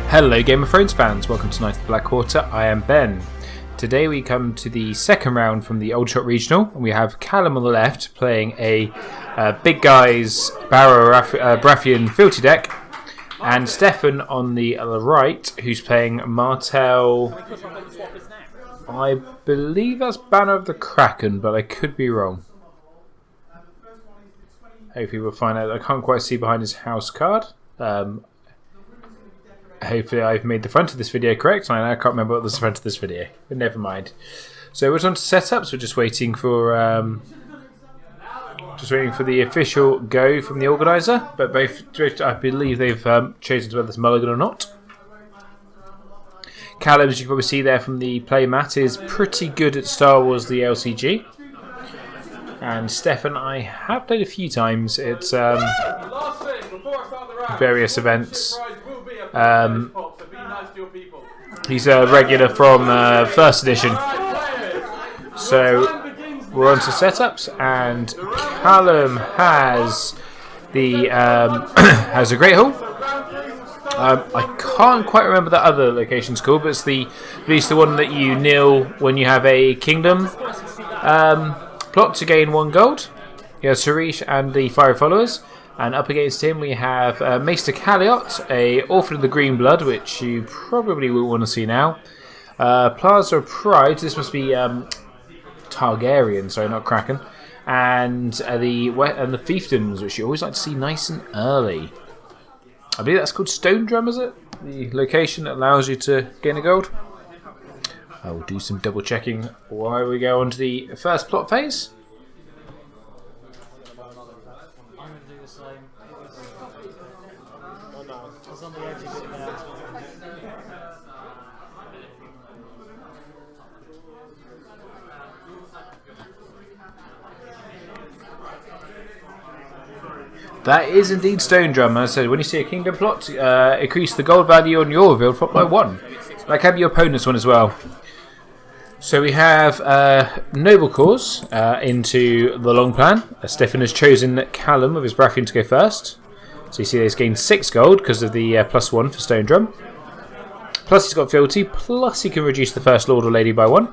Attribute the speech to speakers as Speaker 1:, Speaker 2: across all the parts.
Speaker 1: Hello Game of Thrones fans, welcome to Night of the Blackwater. I am Ben. Today we come to the second round from the Aldershot Regional, and we have Callum on the left playing a big guys Bara Baratheon Fealty deck, and Stefan on the right who's playing Martell. I believe that's Banner of the Kraken, but I could be wrong. Hopefully we'll find out. I can't quite see behind his house card. Hopefully I've made the front of this video correct. I can't remember what was the front of this video, but never mind. So we're on to setups. We're just waiting for the official go from the organizer. But both, I believe they've chosen whether it's mulligan or not. Callum, as you can probably see there from the play mat, is pretty good at Star Wars the LCG. And Stefan, I have played a few times. It's various events. He's a regular from first edition. So we're on to setups, and Callum has the has a Great Hall. I can't quite remember the other location's called, but it's at least the one that you kneel when you have a kingdom plot to gain 1 gold. He has Sarish and the Fire Followers. And up against him we have Maester Calliot, a Orphan of the Green Blood, which you probably will want to see now. Plaza of Pride, this must be Targaryen, sorry, not Kraken. And the Fiefdoms, which you always like to see nice and early. I believe that's called Stone Drum, is it? The location that allows you to gain a gold. I will do some double checking while we go on to the first plot phase. That is indeed Stone Drum. As I said, when you see a kingdom plot, increase the gold value on your revealed plot by 1. That can be your opponent's one as well. So we have Noble Cause into the long plan. Stefan has chosen Callum of his Baratheon to go first. So you see he's gained 6 gold because of the +1 for Stone Drum. Plus he's got Fealty, plus he can reduce the First Lord or Lady by 1.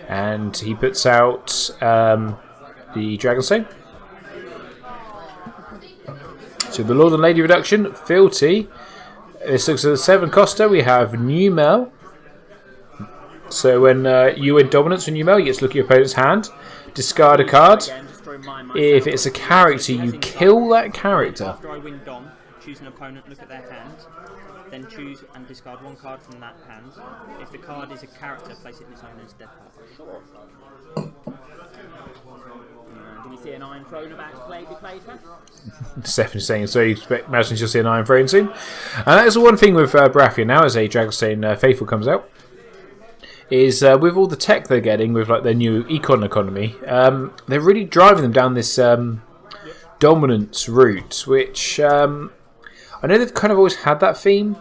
Speaker 1: And he puts out the Dragonstone. So the Lord and Lady reduction, Fealty. This looks at the 7 coster. We have New Mel. So when you win dominance with New Mel, you get to look at your opponent's hand, discard a card. If it's a character, you kill that character.
Speaker 2: After I win Dom, choose an opponent, look at their hand, then choose and discard 1 card from that hand. If the card is a character, place it in its own instead. Do you see an Iron Throne about to be played for?
Speaker 1: Stefan's saying so. You imagine you'll see an Iron Throne soon. And that is the one thing with Baratheon now, as a Dragonstone Faithful comes out, is with all the tech they're getting with like their new econ economy, they're really driving them down this dominance route, which I know they've kind of always had that theme,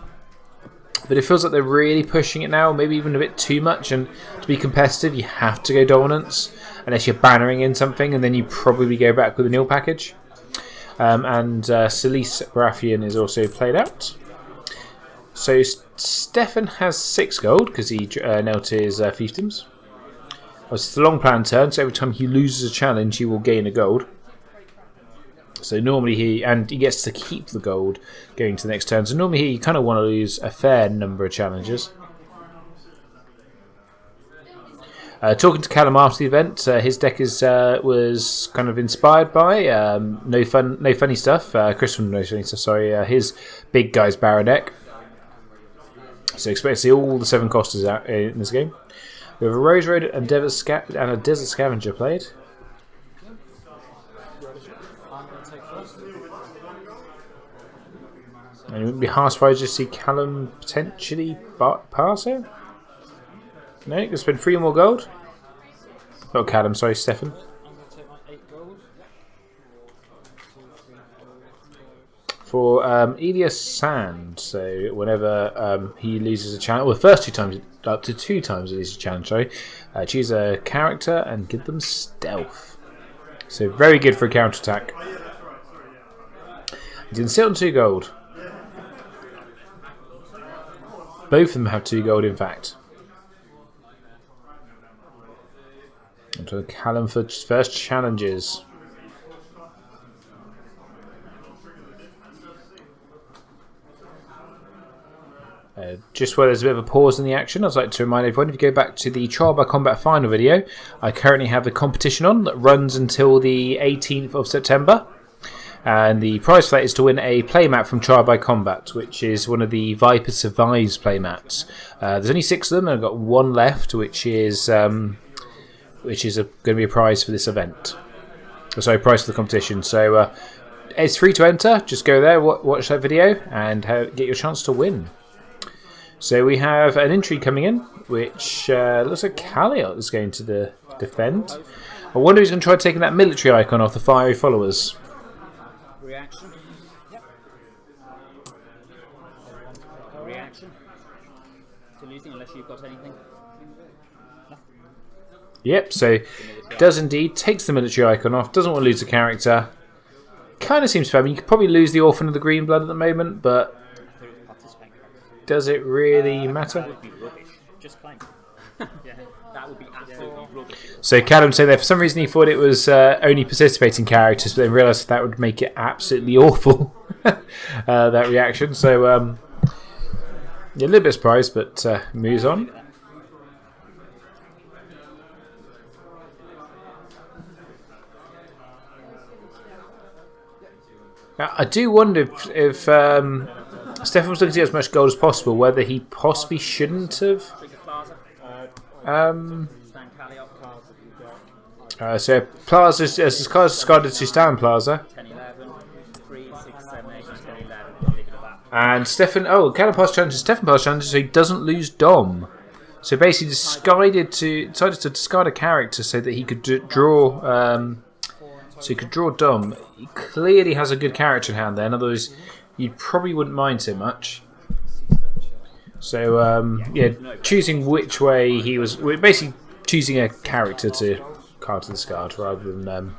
Speaker 1: but it feels like they're really pushing it now, maybe even a bit too much. And to be competitive, you have to go dominance, unless you're bannering in something, and then you probably go back with a nil package. And Salice Baratheon is also played out. So Stefan has 6 gold because he knelt his Fiefdoms. It's the long plan turn, so every time he loses a challenge, he will gain a gold. So normally he gets to keep the gold going to the next turn. So normally you kind of want to lose a fair number of challenges. Talking to Callum after the event, his deck was kind of inspired by no funny stuff. Chris from No Funny Stuff, sorry, his big guys Bara deck. So expect to see all the 7 costers out in this game. We have a Rose Road and a Desert Scavenger played. And it wouldn't be harsh if I just see Callum potentially pass here. No, you can spend 3 more gold. Not Callum, sorry, Stefan. For Elias Sand, so whenever he loses a challenge, well, the first 2 times, up to 2 times he loses a challenge, sorry, choose a character and give them stealth. So very good for a counter attack. You can sit on 2 gold. Both of them have 2 gold, in fact. Onto Callum for first challenges. Just where there's a bit of a pause in the action, I'd like to remind everyone, if you go back to the Trial by Combat final video, I currently have a competition on that runs until the 18th of September. And the prize for that is to win a playmat from Trial by Combat, which is one of the Viper Survives playmats. There's only 6 of them, and I've got 1 left, which is going to be a prize for this event. Sorry, prize for the competition. So it's free to enter. Just go there, watch that video, and get your chance to win. So we have an entry coming in, which looks like Callum is going to defend. I wonder who's going to try taking that military icon off the fiery followers.
Speaker 2: Reaction. Yep. Reaction to losing, unless you've got anything. No.
Speaker 1: Yep, so does indeed, takes the military icon off, doesn't want to lose a character. Kind of seems fair. I mean, you could probably lose the Orphan of the Green Blood at the moment, but does it really matter?
Speaker 2: That would be rubbish. Just claim. Yeah, that would be absolutely rubbish.
Speaker 1: So Callum said that for some reason he thought it was only participating characters, but then realised that would make it absolutely awful. That reaction. So yeah, a little bit surprised, but moves on. Now, I do wonder if Stefan was looking to get as much gold as possible, whether he possibly shouldn't have. So Plaza, as his card is discarded to stand Plaza.
Speaker 2: 10, 11, 3, 6, 7, 8, 10, 11.
Speaker 1: And Stefan, Callum passed challenges, Stefan passed challenges, so he doesn't lose Dom. So basically decided to discard a character so that he could draw. So he could draw Dom. He clearly has a good character in hand there. In other words, you probably wouldn't mind so much. So yeah, choosing which way he was, basically choosing a character to card to discard rather than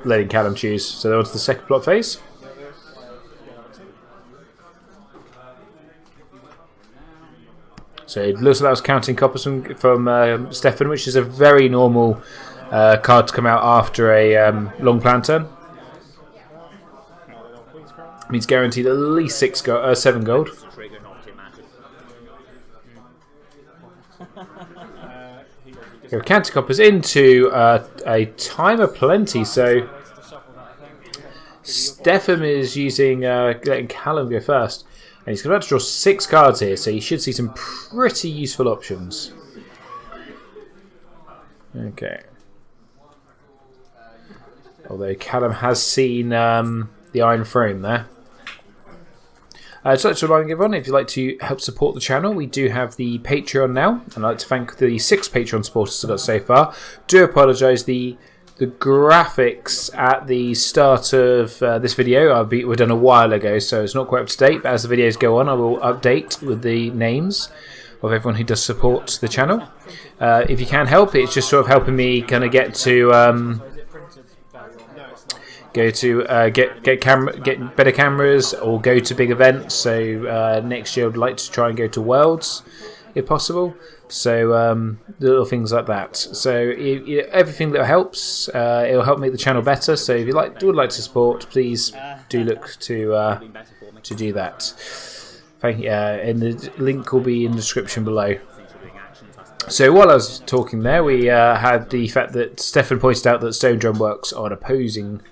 Speaker 1: letting Callum choose. So they're on to the second plot phase. So it looks like that was counting coppers from Stefan, which is a very normal card to come out after a long plan turn. Means guaranteed at least 7 gold. Counting coppers into a time of plenty. So Stefan is letting Callum go first. And he's about to draw 6 cards here, so you should see some pretty useful options. Okay. Although Callum has seen the Iron Throne there. I'd just like to remind everyone, if you'd like to help support the channel, we do have the Patreon now. And I'd like to thank the 6 Patreon supporters I've got so far. Do apologise, the graphics at the start of this video were done a while ago, so it's not quite up to date, but as the videos go on I will update with the names of everyone who does support the channel. If you can help, it's just sort of helping me kind of get better cameras or go to big events. So next year I'd like to try and go to Worlds if possible. So little things like that. So everything that helps, it'll help make the channel better. So if you would like to support, please do look to do that. Thank you. And the link will be in the description below. So while I was talking there, we had the fact that Stefan pointed out that Stone Drum works on opposing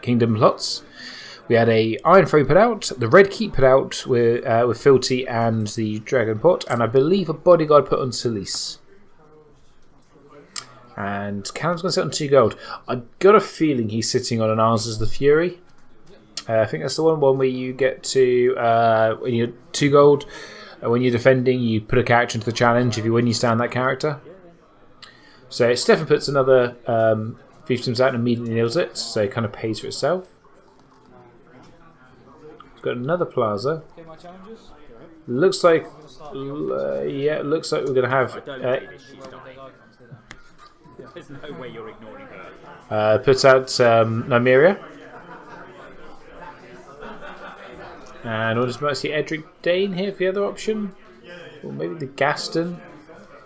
Speaker 1: kingdom plots. We had a Iron Throne put out, the Red Keep put out with Fealty and the Dragon Pot, and I believe a Bodyguard put on Solis. And Callum's going to sit on 2 gold. I've got a feeling he's sitting on an Answers the Fury. I think that's the one where you get to, when you're 2 gold, when you're defending, you put a character into the challenge. If you win, you stand that character. So Stefan puts another fiefdoms out and immediately nails it, so it kind of pays for itself. Got another Plaza. Looks like, yeah, it looks like we're going to have.
Speaker 2: There's no way you're ignoring her.
Speaker 1: Puts out Nymeria. And we'll just might see Edric Dane here for the other option. Or maybe the Gaston.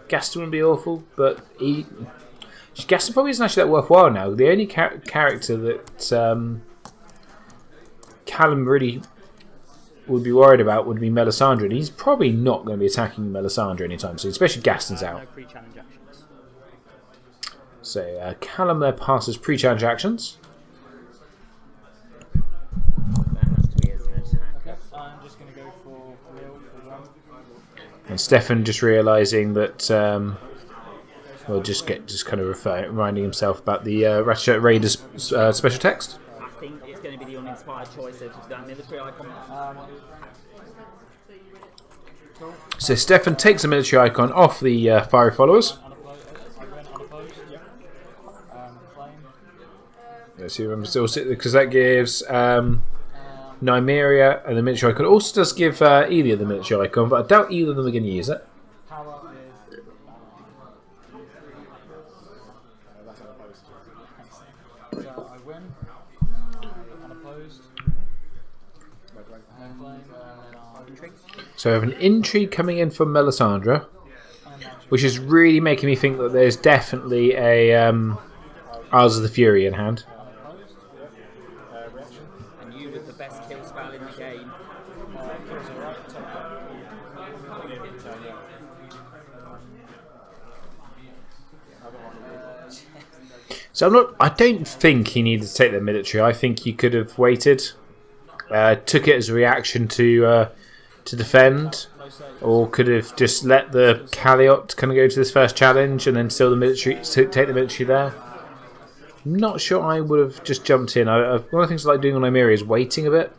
Speaker 1: Gaston wouldn't be awful, but Gaston probably isn't actually that worthwhile now. The only character that Callum really would be worried about would be Melisandre, and he's probably not going to be attacking Melisandre anytime soon, especially Gaston's out.
Speaker 2: No pre-challenge actions.
Speaker 1: So Callum there passes pre-challenge actions.
Speaker 2: That has to be as an attacker.
Speaker 3: I'm just going to go for Camille for 1.
Speaker 1: And Stefan just realising that, well, just kind of reminding himself about the Ratchet Raiders special text.
Speaker 2: I think it's going to be the uninspired choice of that military icon.
Speaker 1: So Stefan takes a military icon off the fiery followers.
Speaker 3: I went unopposed. Yep. Claim.
Speaker 1: Let's see if I'm still sitting, because that gives Nymeria and the military icon. Also does give Elia the military icon, but I doubt either of them are going to use it.
Speaker 3: Power is. That's unopposed. So I win. Unopposed. No claim.
Speaker 2: Intrigue.
Speaker 1: So I have an intrigue coming in from Melisandre, which is really making me think that there's definitely a Isles of the Fury in hand.
Speaker 2: And you with the best kill spell in the game.
Speaker 1: So I don't think he needed to take the military. I think he could have waited, took it as a reaction to defend, or could have just let the Calliot kind of go to this first challenge and then still take the military there. I'm not sure I would have just jumped in. One of the things I like doing on Nymeria is waiting a bit.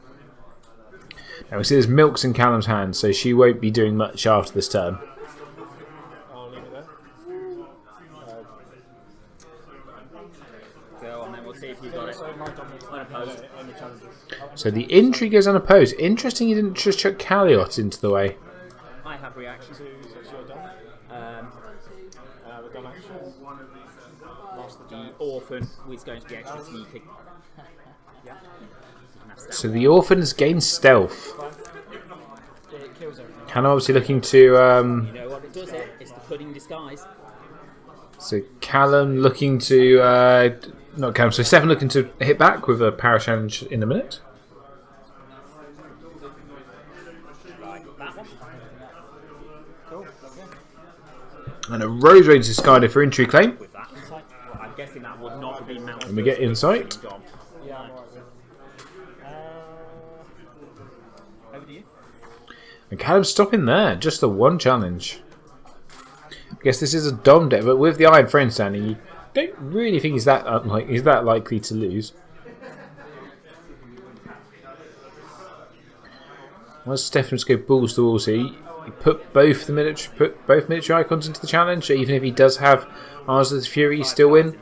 Speaker 1: Now we see there's Milks in Callum's hand, so she won't be doing much after this turn.
Speaker 3: I'll leave it there.
Speaker 2: Go on then, we'll see if you got it. Unopposed.
Speaker 1: So the intrigue is unopposed. Interesting, you didn't just chuck Calliot into the way.
Speaker 2: I have reaction.
Speaker 3: We're done action.
Speaker 2: The orphan is going to be extra sneaky.
Speaker 1: So the orphans gain stealth.
Speaker 3: It kills everything.
Speaker 1: Callum obviously looking to.
Speaker 2: You know what it does? It's the pudding disguise.
Speaker 1: So Callum looking to. Not Callum, so Stefan looking to hit back with a power challenge in a minute.
Speaker 2: That one.
Speaker 3: Cool.
Speaker 1: And a Rose Range discarded for intrigue claim.
Speaker 2: With that insight, well, I'm guessing that would not be mounted.
Speaker 1: And we get insight.
Speaker 3: Yeah, I'm alright with.
Speaker 2: Over to you.
Speaker 1: And Callum's stopping there. Just the one challenge. I guess this is a Dom deck, but with the Iron Friend standing, you don't really think he's that likely to lose. Once Stefan's go balls to walls here, he put both military icons into the challenge. So even if he does have Isles of the Fury, he still win.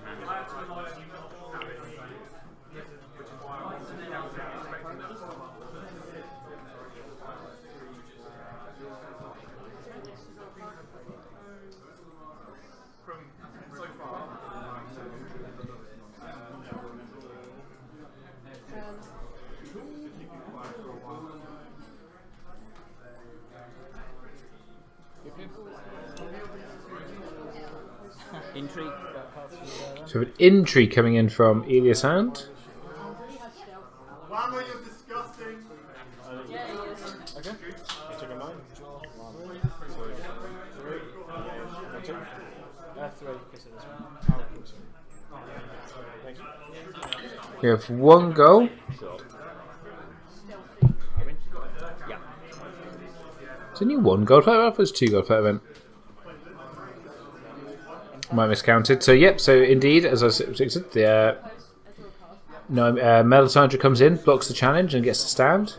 Speaker 2: Intrigue.
Speaker 1: So an intrigue coming in from Elia's hand.
Speaker 4: Mama, you're disgusting.
Speaker 3: Okay. I took a 9. 1, 2, 3. 2. 3 because of this one. Thank you.
Speaker 1: We have one goal.
Speaker 2: Yeah.
Speaker 1: It's only one gold for that event. It's 2 gold for that event. Might miscounted. So yep. So indeed, as I said, the Melisandre comes in, blocks the challenge, and gets to stand.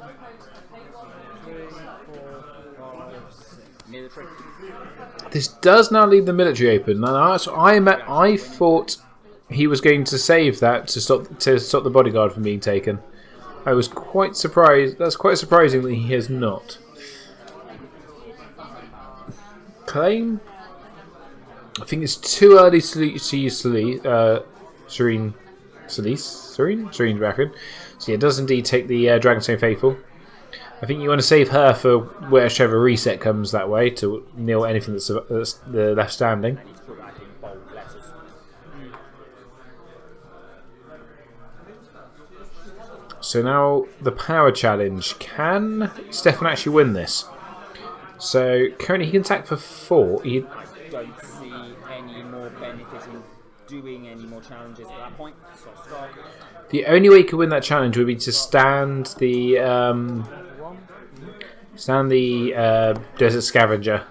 Speaker 2: Military.
Speaker 1: This does now leave the military open. And I thought he was going to save that to stop the bodyguard from being taken. I was quite surprised. That's quite surprising that he has not. Claim. I think it's too early to use Serene Backend. So yeah, it does indeed take the Dragonstone Faithful. I think you want to save her for whichever reset comes that way to nil anything that's left standing.
Speaker 4: I need to put that in bold letters.
Speaker 1: So now the power challenge. Can Stefan actually win this? So currently he can attack for 4.
Speaker 4: I don't see any more benefit in doing any more challenges at that point. So I'll start.
Speaker 1: The only way he could win that challenge would be to stand the Desert Scavenger.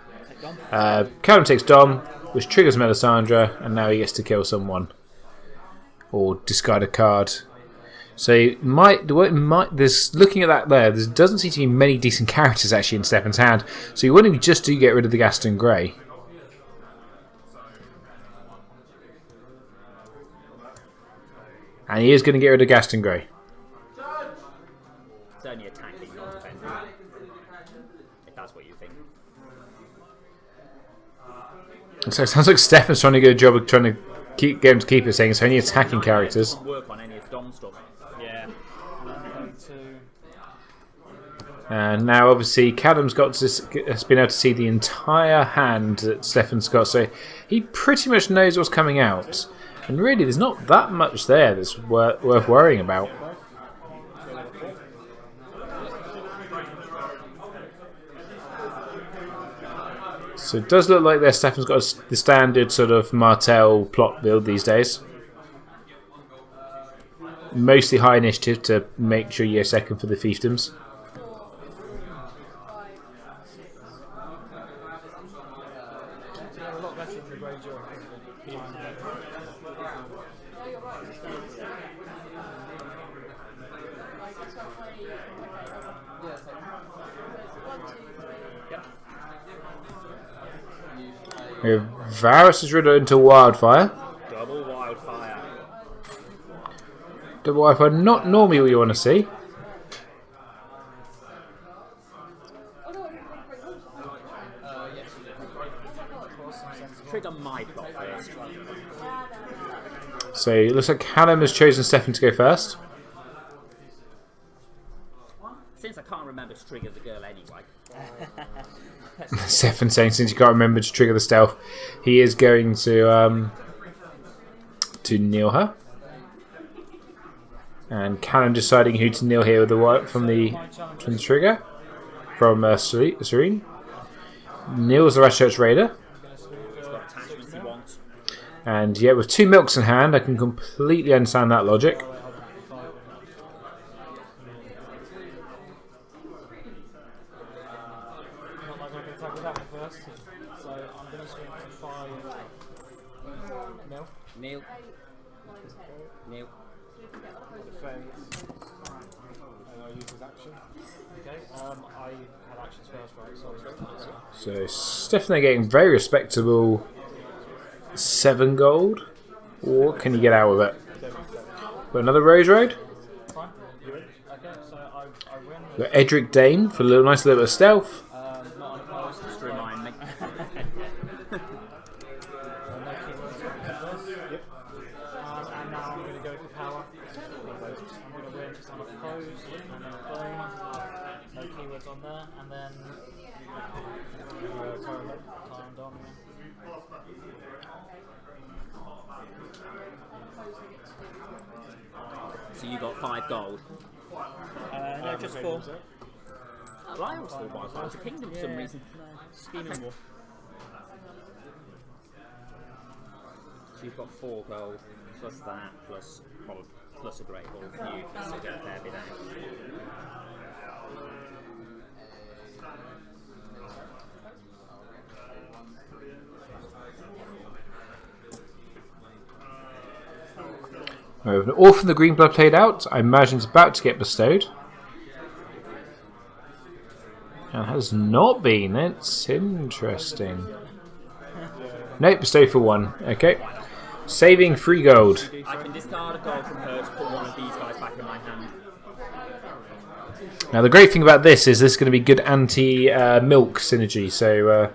Speaker 1: Callum takes Dom, which triggers Melisandre, and now he gets to kill someone or discard a card. So there's looking at that there doesn't seem to be many decent characters actually in Stefan's hand. So you wouldn't just do get rid of the Gaston Grey. And he is going to get rid of Gaston Grey.
Speaker 4: It's only attacking, not defending. If that's what you think.
Speaker 1: So it sounds like Stefan's trying to do a job of trying to get him to keep it, saying it's only attacking characters.
Speaker 4: Can't work on any of Dom stuff.
Speaker 2: Yeah.
Speaker 1: And now obviously Callum's has been able to see the entire hand that Stefan's got, so he pretty much knows what's coming out. And really there's not that much there that's worth worrying about. So it does look like Stefan's got the standard sort of Martell plot build these days. Mostly high initiative to make sure you're second for the fiefdoms. Varus is rid into Wildfire.
Speaker 4: Double Wildfire.
Speaker 1: Double Wildfire, not normally what you want to see.
Speaker 4: Trigger my plot first.
Speaker 1: So it looks like Callum has chosen Stefan to go first.
Speaker 4: Since I can't remember to trigger the girl anyway.
Speaker 1: Stefan saying since you can't remember to trigger the stealth, he is going to kneel her. And Callum deciding who to kneel here with from the trigger from Serene. Kneels the Adlershot Raider.
Speaker 4: He's got attachments he wants.
Speaker 1: And yeah, with 2 milks in hand, I can completely understand that logic.
Speaker 4: Kneel. Kneel.
Speaker 3: I'll use his action. Okay, I had actions first, right?
Speaker 1: So Stefan getting very respectable 7 gold. Or can you get out with it? Got another Rose Road.
Speaker 3: Fine. Okay, so I win.
Speaker 1: Got Edric Dane for a nice little bit of stealth.
Speaker 3: Not unopposed.
Speaker 4: Just to remind me.
Speaker 3: Yep. And now I'm going to go for power. I'm going to win because I'm opposed. And then claim. No keywords on there. And then Callum Dom.
Speaker 4: So you got 5 gold.
Speaker 2: No, just 4.
Speaker 4: Oh, I always thought Wildfire was a kingdom for some reason.
Speaker 2: Scheming War.
Speaker 4: So you've got 4 gold, plus that, plus a great ball for you, just to get a fair bit out.
Speaker 1: We have an Orphan the Green Blood played out. I imagine it's about to get bestowed. It has not been. It's interesting. Nope, bestowed for 1. Okay. Saving 3 gold.
Speaker 4: I can discard a gold from her to put one of these guys back in my hand.
Speaker 1: Now the great thing about this is going to be good anti-milk synergy. So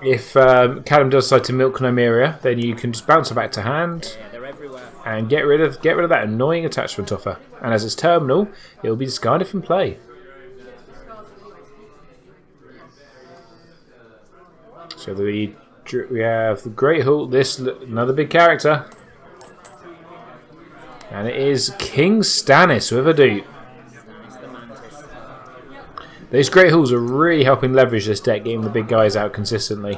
Speaker 1: if Callum does decide to milk Nymeria, then you can just bounce her back to hand.
Speaker 4: Yeah, they're everywhere.
Speaker 1: and get rid of that annoying attachment offer. And as it's terminal, it will be discarded from play. So we have the Great Hall. This another big character, and it is King Stannis with a dupe. These Great Halls are really helping leverage this deck, getting the big guys out consistently.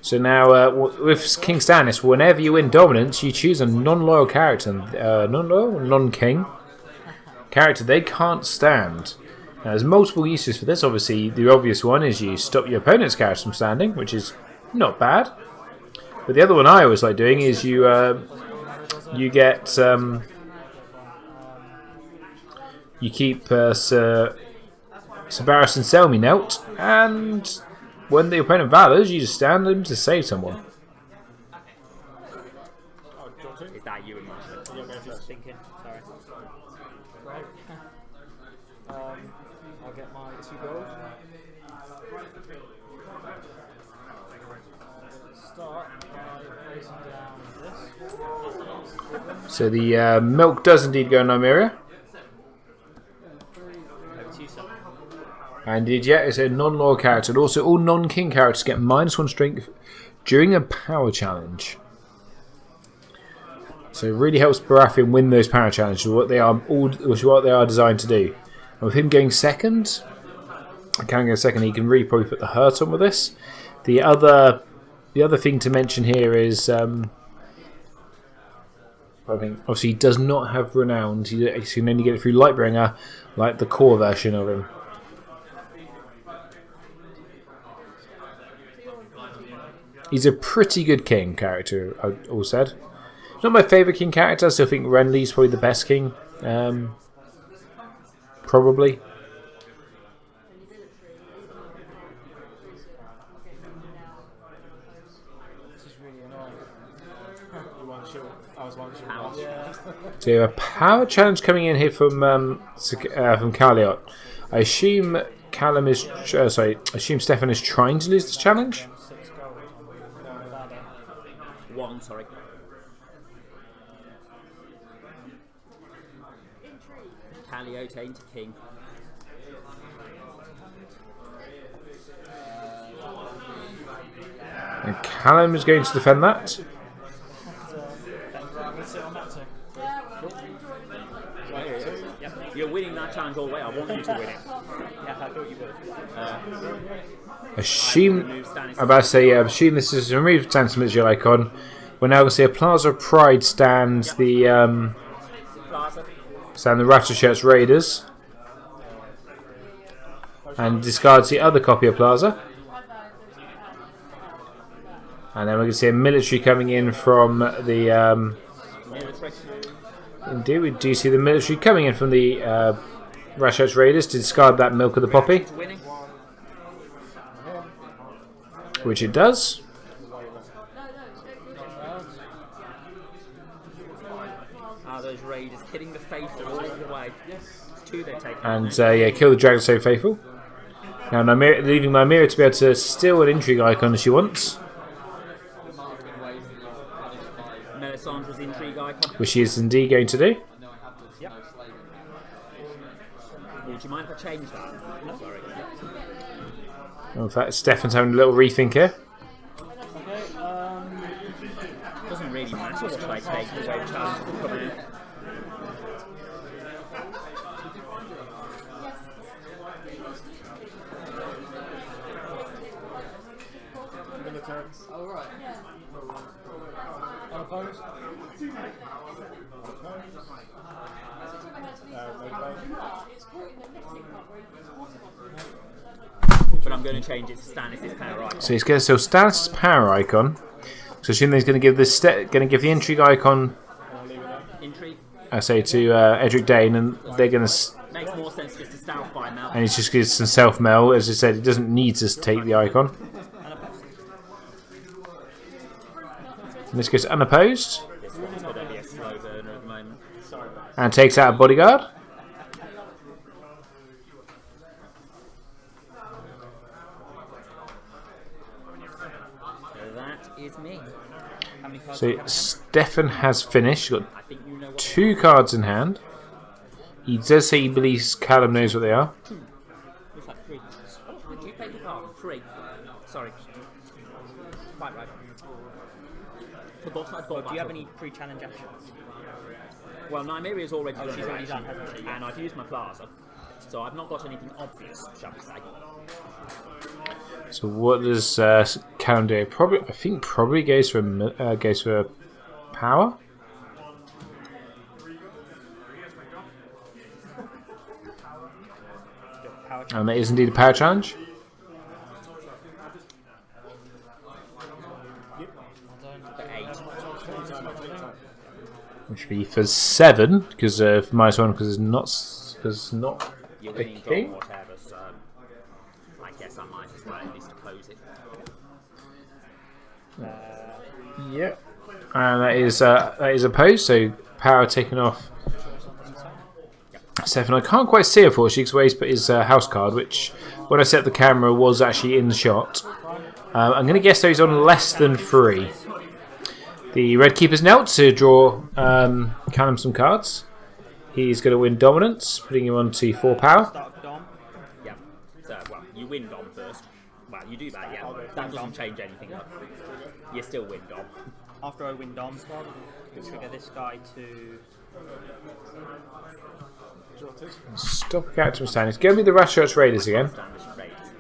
Speaker 1: So now, with King Stannis, whenever you win dominance, you choose a non-loyal character, non-king character they can't stand. Now, there's multiple uses for this. Obviously, the obvious one is you stop your opponent's character from standing, which is not bad. But the other one I always like doing is you get you keep Sir Barris and Selmy knelt, and when the opponent valors, you just stand them to save someone.
Speaker 4: Is that you and Martell?
Speaker 2: Just thinking. Sorry.
Speaker 3: Right. I'll get my 2 gold. Start by placing down this.
Speaker 1: So the milk does indeed go in Nymeria.
Speaker 2: Over to you, sir.
Speaker 1: And indeed, yeah, it's a non-loyal character. And also, all non-king characters get -1 strength during a power challenge. So it really helps Baratheon win those power challenges, what they are designed to do. And with him going second, he can really probably put the hurt on with this. The other thing to mention here is, I think obviously he does not have renowned. He can only get it through Lightbringer, like the core version of him. He's a pretty good king character, all said. Not my favourite king character. I still think Renly's probably the best king. Probably.
Speaker 3: This is really annoying. I was one short.
Speaker 4: Power.
Speaker 1: So you have a power challenge coming in here from Calliot. I assume Callum is. I assume Stefan is trying to lose this challenge.
Speaker 3: 6 gold.
Speaker 4: One, sorry. Caliote into king.
Speaker 1: And Callum is going to defend that.
Speaker 3: Sit on that too.
Speaker 4: You're winning that challenge all the way. I want you to win it.
Speaker 2: Yeah, I thought you would.
Speaker 1: Assume this is remove Stannis from your icon. We're now going to see a Plaza of Pride stand the
Speaker 4: Plaza.
Speaker 1: Adlershot Raiders, and discards the other copy of Plaza. And then we're going to see a military coming in from the. Indeed, we do see the military coming in from the Adlershot Raiders to discard that Milk of the Poppy, which it does.
Speaker 4: Those raiders killing the faithful all the way. It's 2 they take.
Speaker 1: And kill the Dragon so faithful. Now leaving Nymeria to be able to steal an intrigue icon if she wants,
Speaker 4: Melisandre's intrigue icon.
Speaker 1: which she is indeed going to do.
Speaker 4: Yep. Would you mind if I change that? No, sorry.
Speaker 1: In fact, Stefan's having a little rethink here.
Speaker 4: Doesn't really matter what I take, the way the challenge will come out.
Speaker 3: Alright. Unopposed?
Speaker 4: But I'm going to change it to Stannis' power icon.
Speaker 1: So he's going to steal Stannis' power icon. So assume he's going to give the intrigue icon,
Speaker 4: Intrigue
Speaker 1: to Edric Dane, and they're going to.
Speaker 4: makes more sense just to stealth by Mel.
Speaker 1: And he just gives some self mail. As I said, he doesn't need to take the icon. And this goes unopposed,
Speaker 4: This one's going to be a slow burner at the moment.
Speaker 1: and takes out a bodyguard.
Speaker 4: So that is me.
Speaker 2: How many cards cards.
Speaker 1: So Stefan has finished. He's got
Speaker 4: I think you know what.
Speaker 1: 2 cards in hand. He does say he believes Callum knows what they are.
Speaker 4: Looks like 3. Oh, I do beg your pardon. 3. Sorry. Quite right. Forgot I'd got
Speaker 2: Do you have any pre-challenge actions?
Speaker 4: Well, Nymeria's already done
Speaker 2: she's
Speaker 4: her
Speaker 2: already
Speaker 4: action,
Speaker 2: done, hasn't she?
Speaker 4: and I've used my plaza, so I've not got anything obvious, shall we say.
Speaker 1: So what does Callum do? I think probably goes for power.
Speaker 2: Power
Speaker 1: And that is indeed a power challenge.
Speaker 4: For 8.
Speaker 1: Which would be for 7 because of -1 because it's not
Speaker 4: You're
Speaker 1: a
Speaker 4: winning
Speaker 1: king.
Speaker 4: draw whatever, so I guess I might as well at least close it.
Speaker 1: Yep. And that is opposed, so power taken off. Stefan, I can't quite see unfortunately because where he's put his house card, which when I set the camera was actually in the shot. I'm going to guess though he's on less than 3. The red keeper's knelt to draw Callum some cards. He's going to win dominance, putting him on to 4 power.
Speaker 2: Start Dom.
Speaker 4: Yeah. So, well, you win Dom first. Well, you do that, yeah. That doesn't change anything. You still win Dom.
Speaker 2: After I win Dom, trigger this guy to.
Speaker 1: Stop character from standing. Give me the Adlershot Raiders again.
Speaker 4: Standish Raiders.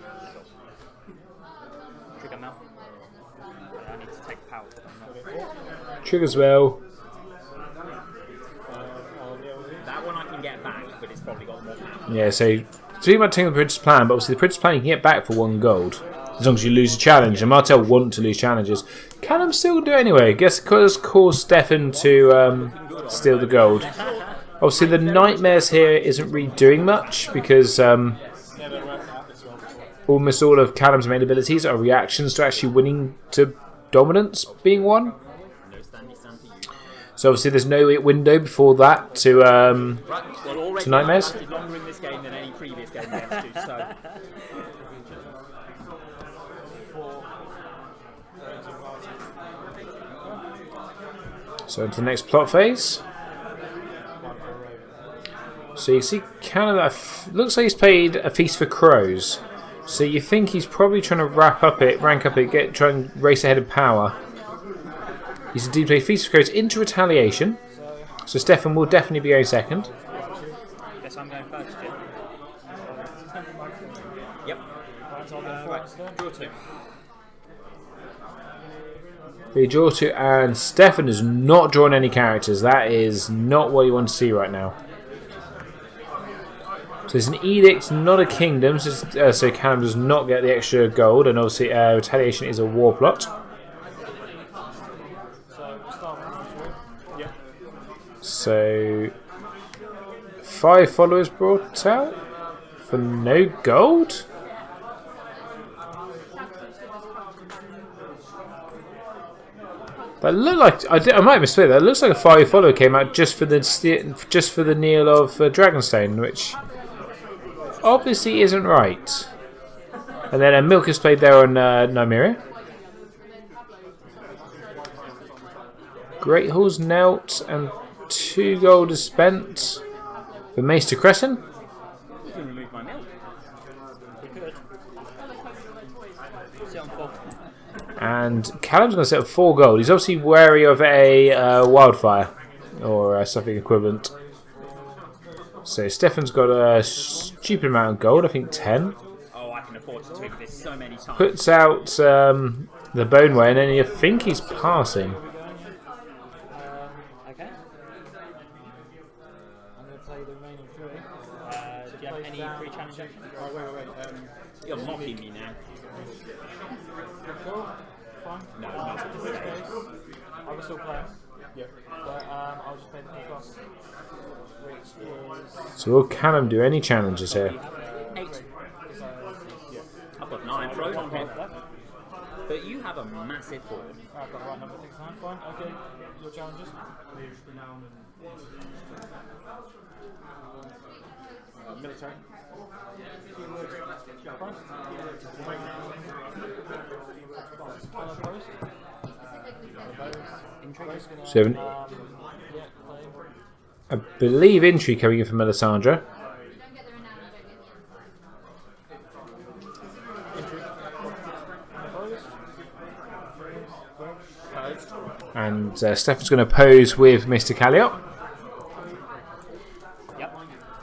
Speaker 2: Trigger Mel. I need to take power.
Speaker 1: Triggers well.
Speaker 4: That one I can get back, but it's probably got more power.
Speaker 1: Yeah, so speaking about taking the Prince's Plan, but obviously the Prince's Plan you can get back for 1 gold. As long as you lose a challenge. And Martell want to lose challenges. Callum still do it anyway. I guess because caused Stefan to steal the gold. Obviously the Nightmares here isn't really doing much because almost all of Callum's main abilities are reactions to actually winning to dominance being won.
Speaker 4: No standy stand for you.
Speaker 1: So obviously there's no window before that to
Speaker 4: Right, well, already
Speaker 1: Nightmares?
Speaker 4: I've lasted longer in this game than any previous game we ever do, so...
Speaker 1: So into the next plot phase. So you see Canada looks like he's played a Feast for Crows. So you think he's probably trying to rank up it, try and race ahead of power. He's indeed played Feast for Crows into Retaliation. So Stefan will definitely be going second.
Speaker 2: Guess I'm going first, Jim.
Speaker 4: Yep.
Speaker 2: Right, draw 2.
Speaker 1: We draw 2 and Stefan has not drawn any characters. That is not what you want to see right now. So it's an edict, not a kingdom, so Callum does not get the extra gold, and obviously Retaliation is a war plot. So 5 followers brought out for no gold? That looked like I might have missed it. That looks like a 5 follower came out just for the kneel of Dragonstone, which obviously isn't right. And then Milk is played there on Nymeria. Great Hall's knelt and 2 gold is spent for Maester Crescent.
Speaker 4: You can remove my milk.
Speaker 2: Sit on 4.
Speaker 1: And Callum's going to set up 4 gold. He's obviously wary of a wildfire or something equivalent. So Stefan's got a stupid amount of gold, I think 10.
Speaker 4: Oh, I can afford to tweak this so many times.
Speaker 1: Puts out the Boneway, and then you think he's passing.
Speaker 2: Okay.
Speaker 3: I'm going to play the remaining 3.
Speaker 2: Do you have any pre-challenge actions?
Speaker 3: Oh, wait.
Speaker 4: You're mocking me now.
Speaker 3: Cool. Fine.
Speaker 4: No,
Speaker 3: In
Speaker 4: not
Speaker 3: this case, I will still play him.
Speaker 5: Yep.
Speaker 3: But I'll just play the full cost, which is...
Speaker 1: So will Callum do any challenges here?
Speaker 4: 8. I've got 9 thrown on him. But you have a massive board.
Speaker 3: I've got the right number, 6, 9. Fine. Okay. Your challenges?
Speaker 5: Military.
Speaker 3: Fine. Unopposed?
Speaker 2: In Entry.
Speaker 1: So you have I believe entry coming in from Melisandre. And Stefan's going to pose with Mr. Calliot.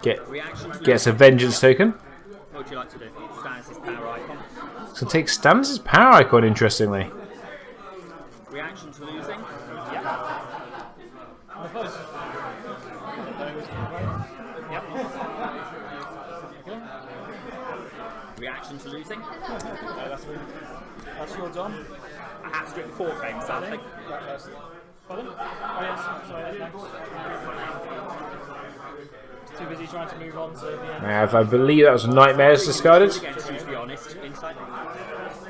Speaker 2: Yep.
Speaker 1: Gets a vengeance token.
Speaker 2: What would you like to do? Stannis' power icon.
Speaker 1: So take Stannis' power icon, interestingly.
Speaker 2: Reaction to losing. Yep. Yep. Reaction to losing.
Speaker 3: That's your Dom.
Speaker 2: I have to do it before game, sadly.
Speaker 3: Pardon? Oh yes, sorry, that's next. Too busy trying to move on to the end.
Speaker 1: I believe that was Nightmares discarded.
Speaker 2: Against you, to be honest. Inside.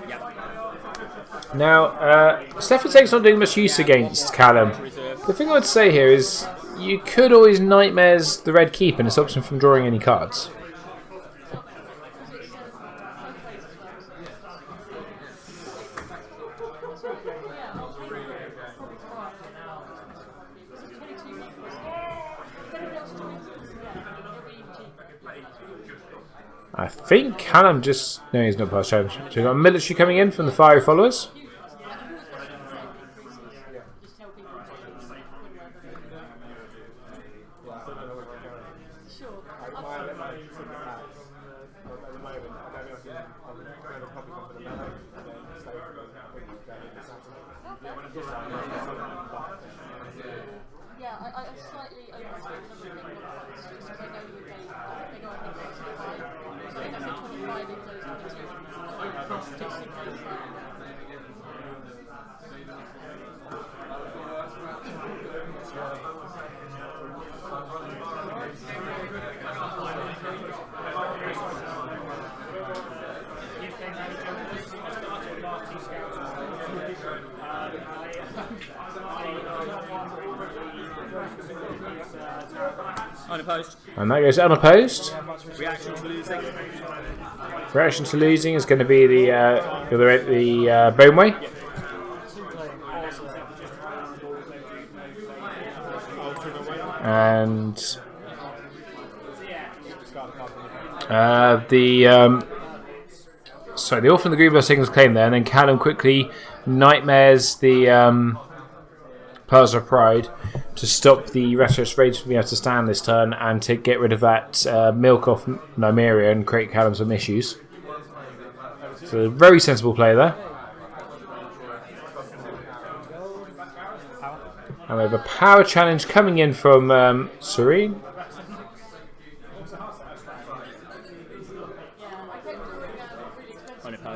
Speaker 2: Yep.
Speaker 1: Now, Stefan Take's not doing much use against Callum. The thing I would say here is you could always Nightmares the Red Keep and it stops him from drawing any cards. I think Callum just... No, he's not past challenge. So we've got military coming in from the Fiery Followers.
Speaker 6: Yeah, I slightly overestimated the number of people just because I know that they go, I think, 25. So I think I said 25 into those 22. Just in case.
Speaker 2: Unopposed.
Speaker 1: And that goes unopposed.
Speaker 2: Reaction to losing.
Speaker 1: Reaction to losing is going to be the Boneway. And sorry, the Orphan of the Greenbow Singles claim there, and then Callum quickly Nightmares the Pearls of Pride to stop the Restless Rage from being able to stand this turn and to get rid of that milk off Nymeria and create Callum some issues. So a very sensible play there. And we have a power challenge coming in from Serene,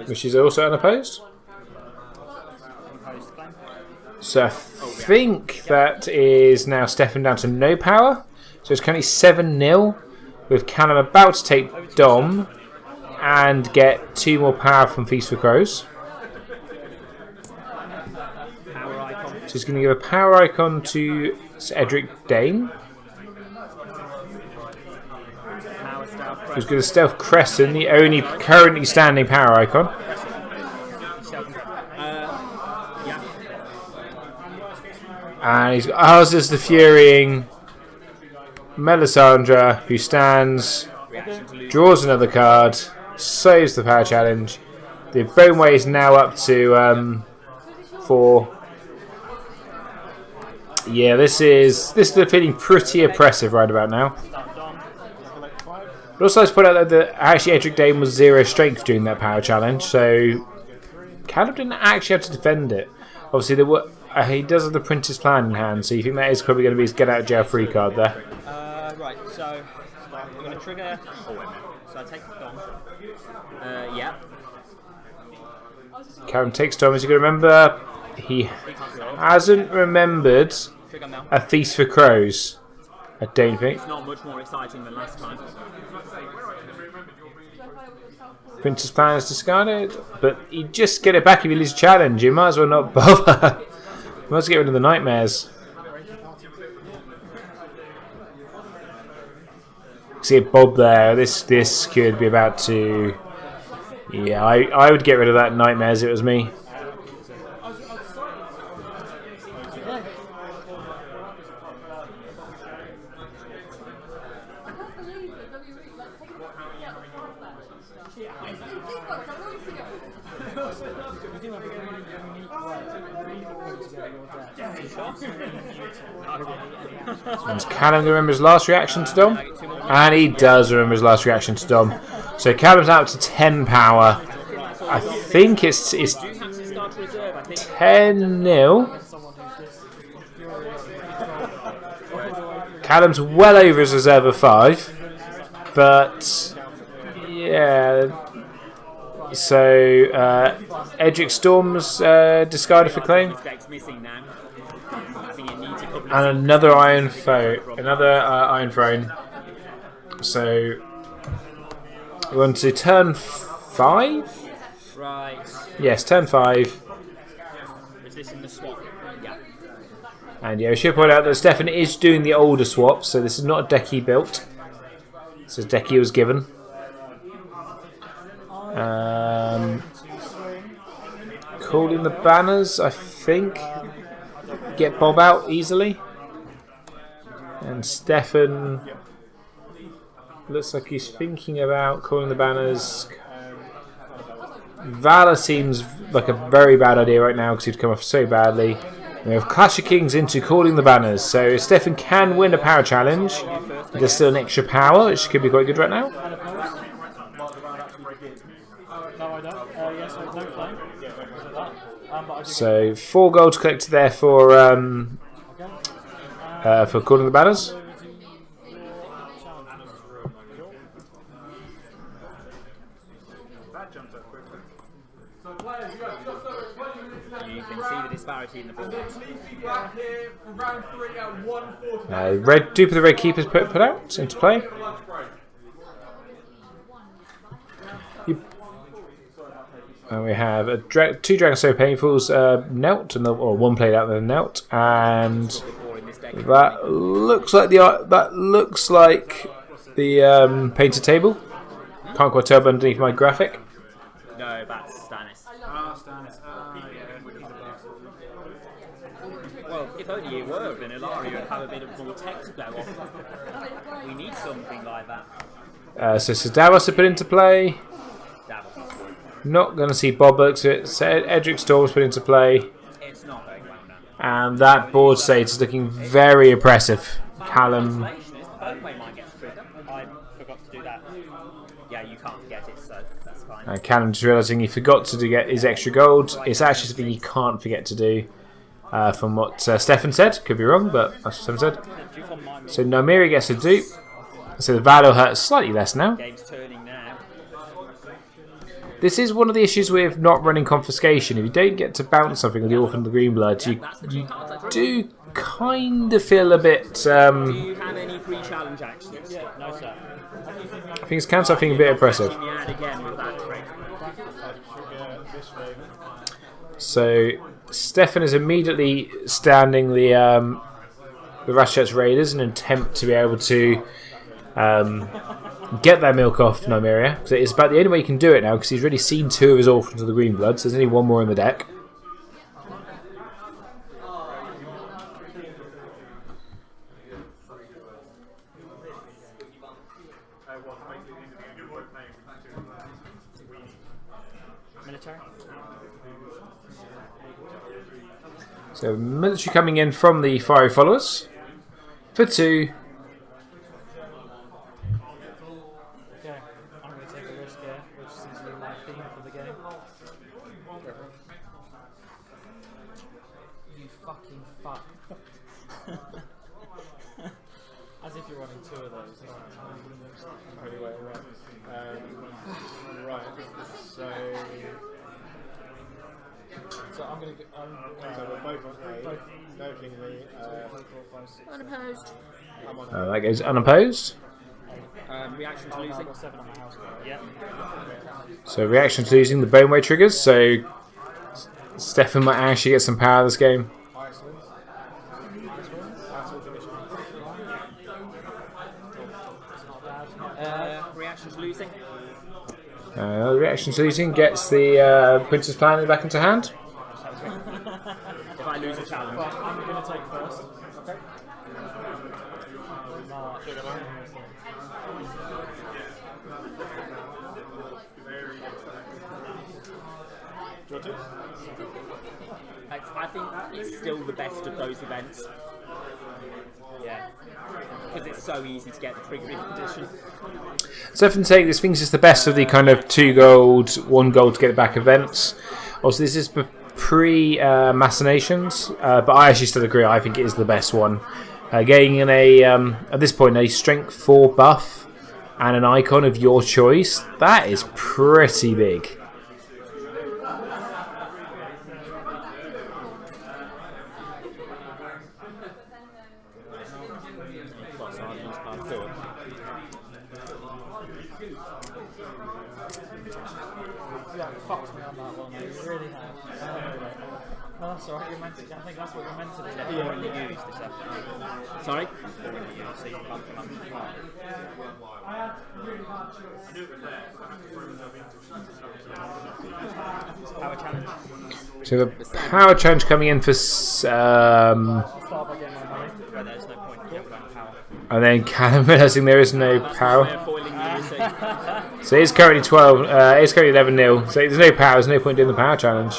Speaker 1: which is also unopposed. So I think that is now Stefan down to no power. So it's currently 7-0 with Callum about to take Dom and get 2 more power from Feast for Crows. So he's going to give a power icon to Edric Dane. He's going to Stealth Crescent, the only currently standing power icon. And he's got ours is the Furying Melisandre, who stands, draws another card, saves the power challenge. The Boneway is now up to 4. Yeah, this is feeling pretty oppressive right about now. But also let's point out that actually Edric Dane was 0 strength during that power challenge, so Callum didn't actually have to defend it. Obviously there were. He does have the Prince's Plan in hand, so you think that is probably going to be his get out of jail free card there.
Speaker 2: Right, so I'm going to trigger. Oh, wait a minute. So I take Dom. Yeah.
Speaker 1: Callum takes Dom. As you can remember, he hasn't remembered a Feast for Crows. I don't think.
Speaker 2: It's not much more exciting than last time.
Speaker 1: Prince's Plan is discarded, but you just get it back if you lose a challenge. You might as well not bother. You might as well get rid of the Nightmares. See a Bob there. This could be about to. Yeah, I would get rid of that Nightmares if it was me.
Speaker 6: Think about it, I'm really thinking.
Speaker 3: You do have a really unique way of putting together your deck.
Speaker 1: And Callum remembers his last reaction to Dom. And he does remember his last reaction to Dom. So Callum's out to 10 power. I think it's 10-0. Callum's well over his reserve of 5. But, yeah. So, Edric Storm's discarded for claim. And another Iron Throne. So, we're on to turn 5?
Speaker 4: Right.
Speaker 1: Yes, turn 5.
Speaker 4: Is this in the swap? Yeah.
Speaker 1: And yeah, we should point out that Stefan is doing the older swap, so this is not a deck he built. This is a deck he was given. Calling the banners, I think. Get Bob out easily. And Stefan looks like he's thinking about calling the banners. Valor seems like a very bad idea right now because he'd come off so badly. We have Clash of Kings into calling the banners. So Stefan can win a power challenge. There's still an extra power, which could be quite good right now.
Speaker 3: No, I don't. Yes, I don't play.
Speaker 1: So 4 gold collected there for calling the banners.
Speaker 4: You can see the disparity in the board.
Speaker 1: Red dupe of the Red Keepers put out into play. And we have a 2 Dragon So Painfuls knelt, or 1 played out and then knelt, and that looks like the painted table. Can't quite tell underneath my graphic.
Speaker 4: No, that's Stannis. Well, if only it were, then Ilaria would have a bit of more text to go off. We need something like that.
Speaker 1: So Davos to put into play. Not going to see Bob Burks. So Edric Storm's put into play.
Speaker 4: It's not very well done.
Speaker 1: And that board state is looking very oppressive. Callum.
Speaker 2: I forgot to do that.
Speaker 4: Yeah, you can't forget it, so that's fine.
Speaker 1: Callum just realising he forgot to get his extra gold. It's actually something he can't forget to do. From what Stefan said. Could be wrong, but that's what Stefan said. So Nymeria gets a dupe. So the value hurts slightly less now.
Speaker 4: Game's turning now.
Speaker 1: This is one of the issues with not running confiscation. If you don't get to bounce something with the Orphan of the Greenblood, you do kind of feel a bit.
Speaker 4: Do you have any pre-challenge actions?
Speaker 2: Yeah, no sir.
Speaker 1: I think it's kind of something a bit oppressive.
Speaker 4: Again with that trick.
Speaker 1: So Stefan is immediately standing the Ratchet's Raiders in an attempt to be able to get that milk off Nymeria. So it's about the only way he can do it now because he's already seen 2 of his Orphans of the Greenblood, so there's only 1 more in the deck.
Speaker 2: Military.
Speaker 1: So military coming in from the Fiery Followers for 2.
Speaker 3: Okay, I'm going to take a risk here, which seems to be my theme for the game. You fucking fuck. As if you're running 2 of those.
Speaker 5: Anyway, right. So I'm going to. So we're both on A. No thingy.
Speaker 6: Unopposed.
Speaker 5: I'm on A.
Speaker 1: That goes unopposed.
Speaker 4: Reaction to losing.
Speaker 3: I've got 7 on my house.
Speaker 2: Yep.
Speaker 1: So reaction to using the Boneway triggers. So Stefan might actually get some power this game.
Speaker 5: Iceland.
Speaker 4: Reaction to losing.
Speaker 1: Reaction to using gets the Princess Planet back into hand.
Speaker 4: If I lose a challenge.
Speaker 3: I'm going to take first. Okay.
Speaker 5: Do you want to?
Speaker 4: I think it's still the best of those events. Yeah. Because it's so easy to get the trigger in position.
Speaker 1: Stefan take this thinks it's the best of the kind of 2 gold, 1 gold to get it back events. Also, this is pre-machinations, but I actually still agree. I think it is the best one. Getting in a at this point a strength 4 buff and an icon of your choice, that is pretty big.
Speaker 3: Yeah, fucked me on that one, mate. You really have. No, that's alright, you're meant to, I think that's what you're meant to do.
Speaker 2: Yeah. When you use this afternoon.
Speaker 4: Sorry?
Speaker 2: When you use, so you can bump them up to 5. Power challenge.
Speaker 1: So the power challenge coming in for
Speaker 3: Start by getting my money.
Speaker 2: Where there's no point in going power.
Speaker 1: and then Callum realising there is no power.
Speaker 4: We're foiling you, so
Speaker 1: So it's currently 12. It's currently 11-0. So there's no power. There's no point doing the power challenge.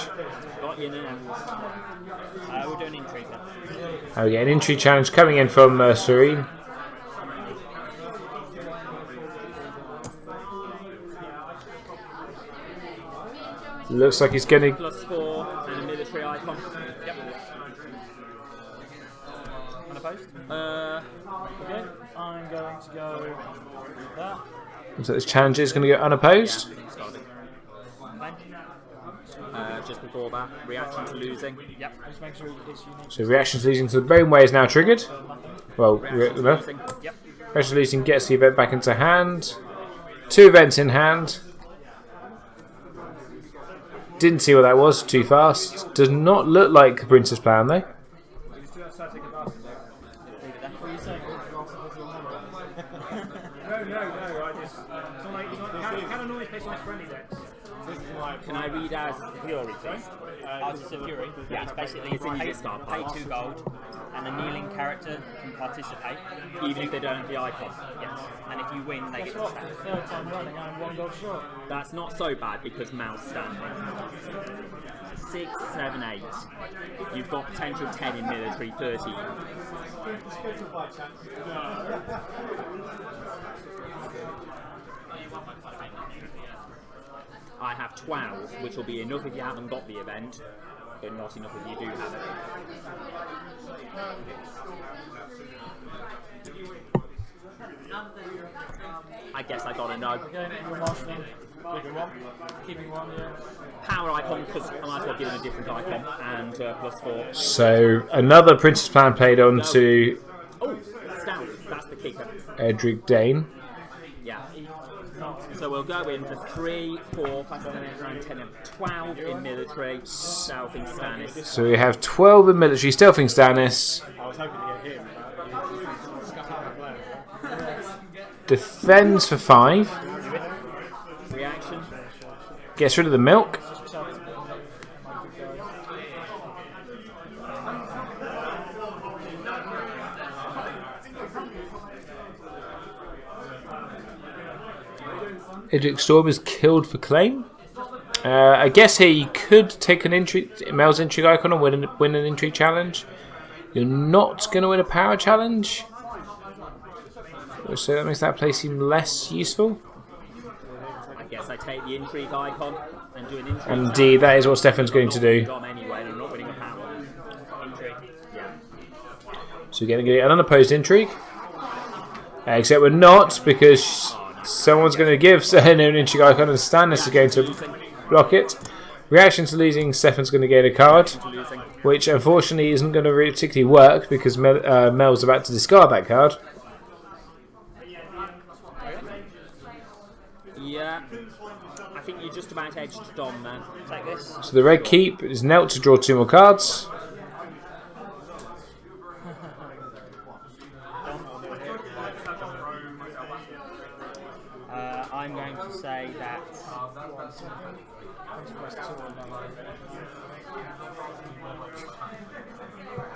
Speaker 4: got you now.
Speaker 2: We'll do an intrigue then.
Speaker 1: Okay, an intrigue challenge coming in from Serene. Looks like he's going to.
Speaker 4: +4 and a military icon.
Speaker 2: Yep. Unopposed?
Speaker 3: Okay, I'm going to go that.
Speaker 1: So this challenge is going to go unopposed.
Speaker 4: Just before that, reaction to losing.
Speaker 2: Yep.
Speaker 3: Just make sure it's unique.
Speaker 1: So reaction to losing to the Bone Way is now triggered. Well,
Speaker 4: Reaction to
Speaker 1: no.
Speaker 4: losing.
Speaker 2: Yep.
Speaker 1: Reaction to losing gets the event back into hand. 2 events in hand. Didn't see what that was. Too fast. Does not look like the Princess plan though.
Speaker 3: What are you saying?
Speaker 5: No, I just. It's not like. Can a noise based on friendly decks? This is like.
Speaker 4: Can I read as Fury, please?
Speaker 2: Artist of Fury. Yeah, it's basically
Speaker 4: It's in
Speaker 2: pay,
Speaker 4: your start
Speaker 2: pay
Speaker 4: pile.
Speaker 2: 2 gold, and a kneeling character can participate.
Speaker 4: Even if they don't have the icon.
Speaker 2: Yes. And if you win, they get
Speaker 3: Guess
Speaker 2: to
Speaker 3: what?
Speaker 2: stand.
Speaker 3: The third time running, I'm 1 gold short.
Speaker 4: That's not so bad because Mal's standing. 6, 7, 8. You've got potential 10 in military, 13. I have 12, which will be enough if you haven't got the event, but not enough if you do have it. I guess I gotta know.
Speaker 3: Okay, you're marshalling. Keeping 1, yeah.
Speaker 4: Power icon, because I might as well give him a different icon, and +4.
Speaker 1: So another Princess plan played on to
Speaker 4: Oh, stealth, that's the kicker.
Speaker 1: Edric Dane.
Speaker 4: Yeah. So we'll go in for 3, 4, 5, 6, 7, 8, 9, 10, and 12 in military, stealthing Stannis.
Speaker 1: So we have 12 in military, stealthing Stannis.
Speaker 5: I was hoping to get him, but he's scuffed out my player.
Speaker 1: Defends for 5.
Speaker 4: Reaction.
Speaker 1: Gets rid of the milk. Edric Storm is killed for claim. I guess here you could take an Mel's intrigue icon and win an intrigue challenge. You're not going to win a power challenge. So that makes that play seem less useful.
Speaker 4: I guess I take the intrigue icon and do an intrigue.
Speaker 1: Indeed, that is what Stefan's going to do.
Speaker 4: Dom anyway, and I'm not winning a power. Intrigue. Yeah.
Speaker 1: So we're going to get an unopposed intrigue. Except we're not, because someone's going to give an intrigue icon and Stannis is going to block it. Reaction to losing, Stefan's going to gain a card, which unfortunately isn't going to really particularly work because Mel's about to discard that card.
Speaker 4: Yeah. I think you just about edged Dom there.
Speaker 2: Take this.
Speaker 1: So the red keep is knelt to draw 2 more cards.
Speaker 2: I'm going to say that.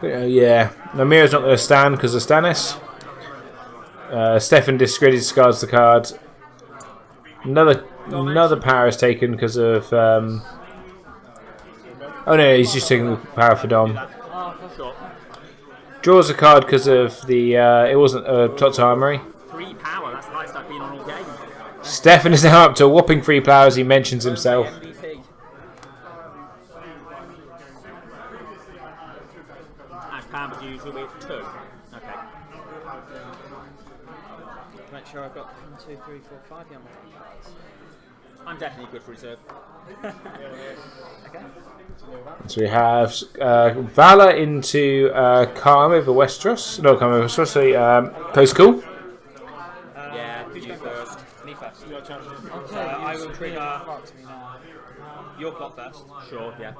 Speaker 1: Yeah, Namira's not going to stand because of Stannis. Stefan discards the card. Another power is taken because of Oh no, he's just taking the power for Dom.
Speaker 4: Oh, for sure.
Speaker 1: Draws a card because of the. It wasn't a Tots Armory.
Speaker 4: 3 power, that's the highest I've been on all game.
Speaker 1: Stefan is now up to a whopping 3 power as he mentions himself.
Speaker 4: MVP. As power was usual with 2. Okay.
Speaker 2: Make sure I've got 1, 2, 3, 4, 5 young ones.
Speaker 4: I'm definitely good for reserve.
Speaker 2: Okay.
Speaker 1: So we have Valor into Callum over Westeros. No, Callum over Westeros. So, close call.
Speaker 4: Yeah, you first.
Speaker 2: Me first.
Speaker 3: Okay,
Speaker 2: So I will trigger
Speaker 3: fucked me now.
Speaker 2: your plot first.
Speaker 4: Sure, yeah.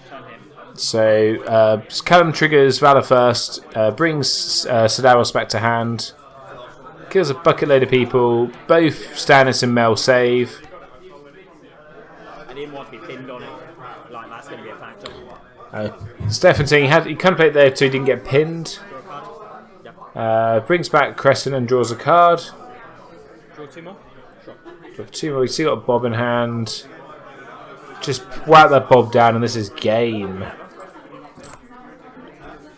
Speaker 2: Turn him.
Speaker 1: So Callum triggers Valor first, brings Sedaros back to hand, kills a bucket load of people. Both Stannis and Mel save.
Speaker 4: I didn't want to be pinned on it. Like, that's going to be a factor.
Speaker 1: Stefan saying he contemplated there so he didn't get pinned. Brings back Crescent and draws a card.
Speaker 2: Draw 2 more.
Speaker 1: Draw 2 more. We still got a Bob in hand. Just whack that Bob down and this is game.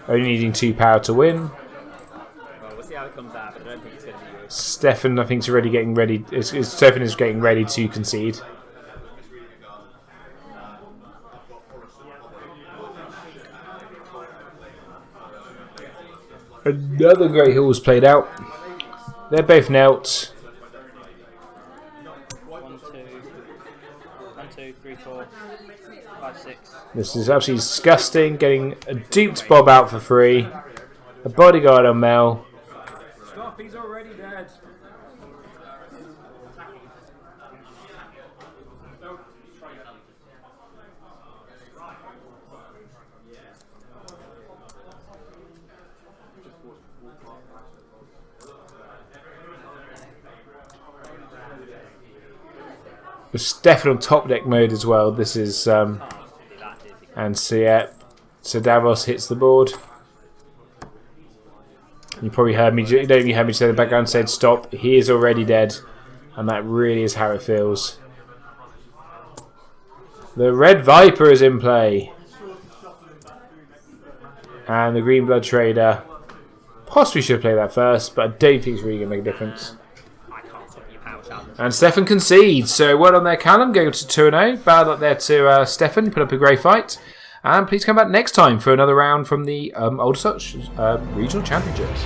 Speaker 1: Only needing 2 power to win.
Speaker 4: Well, we'll see how it comes out, but I don't think it's going to be good.
Speaker 1: Stefan, I think, is already getting ready. Stefan is getting ready to concede. Another great hill was played out. They're both knelt.
Speaker 2: 1, 2, 3, 4, 5, 6.
Speaker 1: This is absolutely disgusting. Getting a duped Bob out for free. A bodyguard on Mel.
Speaker 5: Stop, he's already dead.
Speaker 1: With Stefan on top deck mode as well. This is and so yeah, so Davos hits the board. You probably heard me. You know, you heard me say in the background said stop. He is already dead, and that really is how it feels. The Red Viper is in play, and the Green Blood Trader. Possibly should play that first, but I don't think it's really going to make a difference. And Stefan concedes, so well on there, Callum, going to 2-0. Bad luck there to Stefan, put up a great fight. And please come back next time for another round from the Aldershot Regional Championships.